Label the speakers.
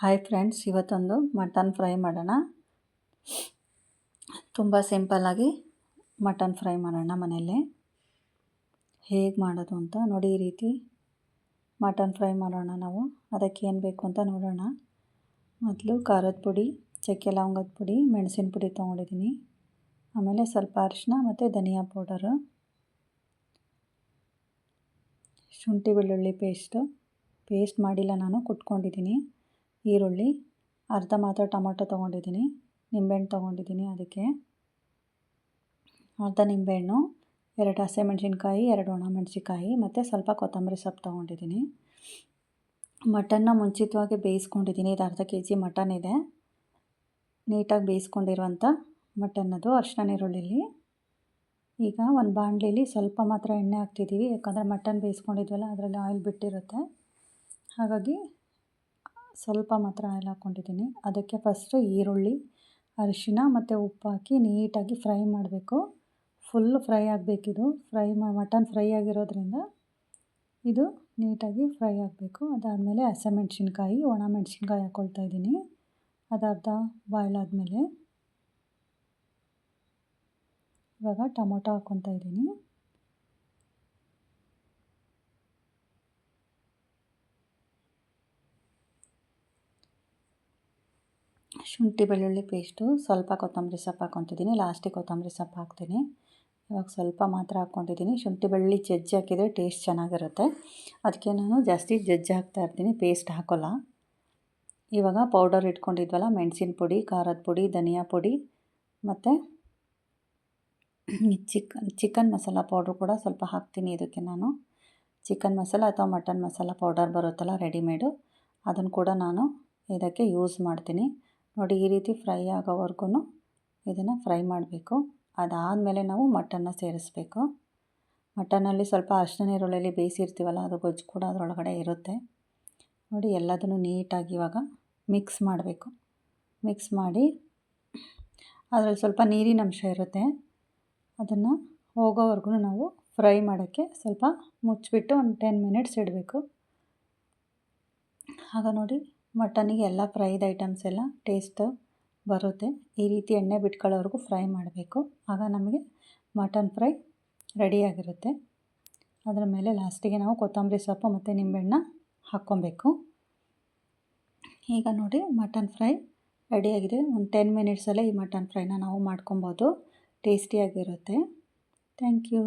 Speaker 1: Hi friends, ಇವತ್ತೊಂದು mutton fry ಮಾಡೋಣ. ತುಂಬ ಸಿಂಪಲ್ಲಾಗಿ ಮಟನ್ ಫ್ರೈ ಮಾಡೋಣ ಮನೆಯಲ್ಲೇ. ಹೇಗೆ ಮಾಡೋದು ಅಂತ ನೋಡಿ. ಈ ರೀತಿ ಮಟನ್ ಫ್ರೈ ಮಾಡೋಣ ನಾವು. ಅದಕ್ಕೆ ಏನು ಬೇಕು ಅಂತ ನೋಡೋಣ. ಮೊದಲು ಖಾರದ ಪುಡಿ, ಚಕ್ಕೆ ಲವಂಗದ ಪುಡಿ, ಮೆಣಸಿನ ಪುಡಿ ತೊಗೊಂಡಿದ್ದೀನಿ. ಆಮೇಲೆ ಸ್ವಲ್ಪ ಅರಿಶಿನ ಮತ್ತು ಧನಿಯಾ ಪೌಡರು, ಶುಂಠಿ ಬೆಳ್ಳುಳ್ಳಿ ಪೇಸ್ಟ್ ಮಾಡಿಲ್ಲ ನಾನು, ಕುಟ್ಕೊಂಡಿದ್ದೀನಿ. ಈರುಳ್ಳಿ, ಅರ್ಧ ಮಾತ್ರ ಟೊಮೊಟೊ ತೊಗೊಂಡಿದ್ದೀನಿ. ನಿಂಬೆಹಣ್ಣು ತೊಗೊಂಡಿದ್ದೀನಿ, ಅದಕ್ಕೆ ಅರ್ಧ ನಿಂಬೆಹಣ್ಣು, 2 ಹಸಿಮೆಣಸಿನ್ಕಾಯಿ, 2 ಒಣಮೆಣಸಿನ್ಕಾಯಿ ಮತ್ತು ಸ್ವಲ್ಪ ಕೊತ್ತಂಬರಿ ಸೊಪ್ಪು ತೊಗೊಂಡಿದ್ದೀನಿ. ಮಟನ್ನ ಮುಂಚಿತವಾಗಿ ಬೇಯಿಸ್ಕೊಂಡಿದ್ದೀನಿ. ಇದು ಅರ್ಧ kg ಮಟನ್ ಇದೆ. ನೀಟಾಗಿ ಬೇಯಿಸ್ಕೊಂಡಿರುವಂಥ ಮಟನ್ ಅದು. ಅರಿಶಿನ ನೀರುಳ್ಳಿಲಿ ಈಗ ಒಂದು ಬಾಣಲಿಲಿ ಸ್ವಲ್ಪ ಮಾತ್ರ ಎಣ್ಣೆ ಹಾಕ್ತಿದ್ದೀವಿ. ಯಾಕಂದರೆ ಮಟನ್ ಬೇಯಿಸ್ಕೊಂಡಿದ್ವಲ್ಲ, ಅದರಲ್ಲಿ ಆಯಿಲ್ ಬಿಟ್ಟಿರುತ್ತೆ. ಹಾಗಾಗಿ ಸ್ವಲ್ಪ ಮಾತ್ರ ಆಯಿಲ್ ಹಾಕ್ಕೊಂಡಿದ್ದೀನಿ. ಅದಕ್ಕೆ ಫಸ್ಟು ಈರುಳ್ಳಿ, ಅರಿಶಿನ ಮತ್ತು ಉಪ್ಪು ಹಾಕಿ ನೀಟಾಗಿ ಫ್ರೈ ಮಾಡಬೇಕು. ಫುಲ್ ಫ್ರೈ ಆಗಬೇಕಿದು. ಮಟನ್ ಫ್ರೈ ಆಗಿರೋದ್ರಿಂದ ಇದು ನೀಟಾಗಿ ಫ್ರೈ ಆಗಬೇಕು. ಅದಾದಮೇಲೆ ಹಸಿಮೆಣ್ಸಿನ್ಕಾಯಿ, ಒಣಮೆಣ್ಸಿನ್ಕಾಯಿ ಹಾಕ್ಕೊಳ್ತಾ ಇದ್ದೀನಿ. ಅದು ಅರ್ಧ ಬಾಯ್ಲ್ ಆದಮೇಲೆ ಇವಾಗ ಟೊಮೊಟೊ ಹಾಕ್ಕೊತಾ ಇದ್ದೀನಿ. ಶುಂಠಿ ಬೆಳ್ಳುಳ್ಳಿ ಪೇಸ್ಟು, ಸ್ವಲ್ಪ ಕೊತ್ತಂಬರಿ ಸೊಪ್ಪು ಹಾಕ್ಕೊತಿದ್ದೀನಿ. ಲಾಸ್ಟಿಗೆ ಕೊತ್ತಂಬರಿ ಸೊಪ್ಪು ಹಾಕ್ತೀನಿ. ಇವಾಗ ಸ್ವಲ್ಪ ಮಾತ್ರ ಹಾಕ್ಕೊಂಡಿದ್ದೀನಿ. ಶುಂಠಿ ಬೆಳ್ಳುಳ್ಳಿ ಜಜ್ಜಿ ಹಾಕಿದರೆ ಟೇಸ್ಟ್ ಚೆನ್ನಾಗಿರುತ್ತೆ. ಅದಕ್ಕೆ ನಾನು ಜಾಸ್ತಿ ಜಜ್ಜಿ ಹಾಕ್ತಾಯಿರ್ತೀನಿ, ಪೇಸ್ಟ್ ಹಾಕೋಲ್ಲ. ಇವಾಗ ಪೌಡರ್ ಇಟ್ಕೊಂಡಿದ್ವಲ್ಲ, ಮೆಣಸಿನ ಪುಡಿ, ಖಾರದ ಪುಡಿ, ಧನಿಯಾ ಪುಡಿ ಮತ್ತು ಚಿಕನ್ ಮಸಾಲ ಪೌಡ್ರು ಕೂಡ ಸ್ವಲ್ಪ ಹಾಕ್ತೀನಿ. ಇದಕ್ಕೆ ನಾನು ಚಿಕನ್ ಮಸಾಲ ಅಥವಾ ಮಟನ್ ಮಸಾಲ ಪೌಡರ್ ಬರುತ್ತಲ್ಲ ರೆಡಿಮೇಡು, ಅದನ್ನು ಕೂಡ ನಾನು ಇದಕ್ಕೆ ಯೂಸ್ ಮಾಡ್ತೀನಿ. ನೋಡಿ, ಈ ರೀತಿ ಫ್ರೈ ಆಗೋವರೆಗೂ ಇದನ್ನು ಫ್ರೈ ಮಾಡಬೇಕು. ಅದಾದಮೇಲೆ ನಾವು ಮಟನ್ನ ಸೇರಿಸ್ಬೇಕು. ಮಟನ್ನಲ್ಲಿ ಸ್ವಲ್ಪ ಅರಿಶಿನ ನೀರುಳ್ಳಿಲಿ ಬೇಯಿಸಿರ್ತೀವಲ್ಲ, ಅದು ಗೊಜ್ಜು ಕೂಡ ಅದರೊಳಗಡೆ ಇರುತ್ತೆ. ನೋಡಿ, ಎಲ್ಲದನ್ನು ನೀಟಾಗಿ ಇವಾಗ ಮಿಕ್ಸ್ ಮಾಡಬೇಕು. ಮಿಕ್ಸ್ ಮಾಡಿ ಅದರಲ್ಲಿ ಸ್ವಲ್ಪ ನೀರಿನ ಅಂಶ ಇರುತ್ತೆ. ಅದನ್ನು ಹೋಗೋವರೆಗೂ ನಾವು ಫ್ರೈ ಮಾಡೋಕ್ಕೆ ಸ್ವಲ್ಪ ಮುಚ್ಚಿಬಿಟ್ಟು ಒಂದು 10 ಮಿನಿಟ್ಸ್ ಇಡಬೇಕು. ಆಗ ನೋಡಿ, ಮಟನಿಗೆ ಎಲ್ಲ ಫ್ರೈಡ್ ಐಟಮ್ಸ್ ಎಲ್ಲ ಟೇಸ್ಟ್ ಬರುತ್ತೆ. ಈ ರೀತಿ ಎಣ್ಣೆ ಬಿಟ್ಕೊಳ್ಳೋವರೆಗೂ ಫ್ರೈ ಮಾಡಬೇಕು. ಆಗ ನಮಗೆ ಮಟನ್ ಫ್ರೈ ರೆಡಿಯಾಗಿರುತ್ತೆ. ಅದರ ಮೇಲೆ ಲಾಸ್ಟಿಗೆ ನಾವು ಕೊತ್ತಂಬರಿ ಸೊಪ್ಪು ಮತ್ತು ನಿಂಬೆಹಣ್ಣು ಹಾಕ್ಕೊಬೇಕು. ಈಗ ನೋಡಿ, ಮಟನ್ ಫ್ರೈ ರೆಡಿಯಾಗಿದೆ. ಒಂದು 10 ಮಿನಿಟ್ಸಲ್ಲೇ ಈ ಮಟನ್ ಫ್ರೈನ ನಾವು ಮಾಡ್ಕೊಬೋದು. ಟೇಸ್ಟಿಯಾಗಿರುತ್ತೆ. Thank you.